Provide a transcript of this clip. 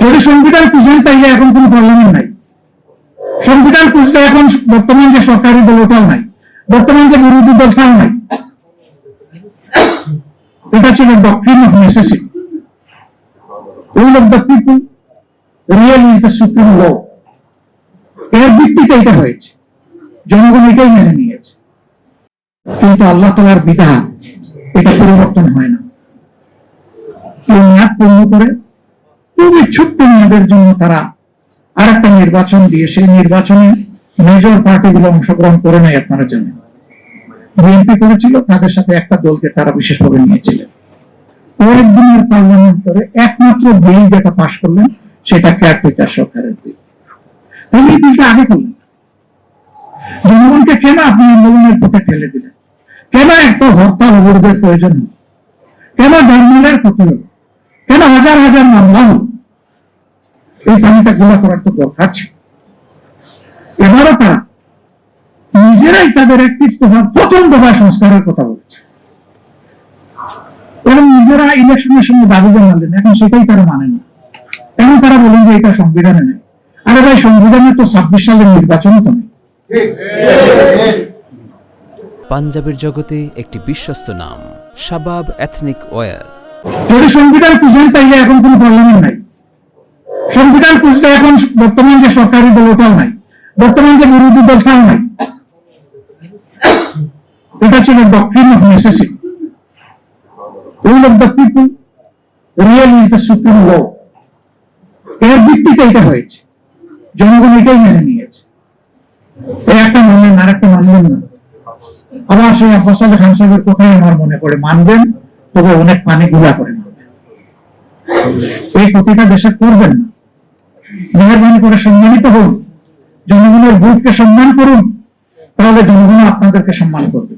যদি সংবিধান খুঁজেন তাইলে এখন কোন পার্লামেন্ট নাই। সংবিধান খুঁজলে এখন বর্তমান যে সরকারি দল ওটাও নাই, বর্তমান যে বিরোধী দলটাও নাই। এটা ছিল doctrine of necessity. Rule of the people real is the supreme law. এর ভিত্তিতে এটা হয়েছে, জনগণ এটাই মেনে নিয়েছে। কিন্তু আল্লাহ তাআলার বিধান এটা পরিবর্তন হয় না। কেউ মেয়াদ পূর্ণ করে খুবই ছোট্ট মেয়াদের জন্য তারা আর একটা নির্বাচন দিয়ে সেই নির্বাচনে মেজর পার্টিগুলো অংশগ্রহণ করে নেয়। আপনারা জানেন বিএনপি করেছিল, তাদের সাথে একটা দলকে তারা বিশেষভাবে নিয়েছিলেন। কয়েকদিনের পার্লামেন্ট করে একমাত্র বিল যেটা পাশ করলেন সেটা কেয়ারটেকার সরকারের বিল। তিনি বিলটা আগে করলেন। জনগণকে কেন আপনি আন্দোলনের পথে ঠেলে দিলেন? কেন একটা হরতাল অবরোধের প্রয়োজন হল? কেন জানমালের ক্ষতি হল? কেন হাজার হাজার মামলা হল? এই পানিটা গোলা করার তো দরকার ছিল। এবারও তারা নিজেরাই তাদের একটি প্রথম দফায় সংস্কারের কথা বলছে এবং নিজেরা ইলেকশনের সময় দাবি জানালেন, এখন সেটাই তারা মানে না। এখন তারা বলেন যে এটা সংবিধানে নেই। আরে ভাই, সংবিধানে তো 26 সালের নির্বাচনই তো নেই। পাঞ্জাবের জগতে একটি বিশ্বস্ত নাম, শাবাব এথনিক ওয়্যার। যদি সংবিধান খুঁজেন তাইলে এখন কোন পার্লামেন্ট নাই। সংবিধান খুঁজলে এখন বর্তমান যে সরকারি দল ওটাও নাই, বর্তমান যে বিরোধী দলটাও নাই। এটা ছিল doctrine of necessity. Rule of the people real is the supreme law. এর ভিত্তিতে এটা হয়েছে, জনগণ এটাই মেনে নিয়েছে। এই একটা মানলেন, আর একটা মানলেন না। আবার সেই আব্বাস আলী খান সাহেবের কথাই আমার মনে পড়ে, মানবেন তবে অনেক পানি গুলা করে মানবেন। এই ক্ষতিটা দেশে করবেন না। মেহরবানি করে সম্মানিত হন, জনগণের ভোটকে সম্মান করুন, তাহলে জনগণ আপনাদেরকে সম্মান করবে।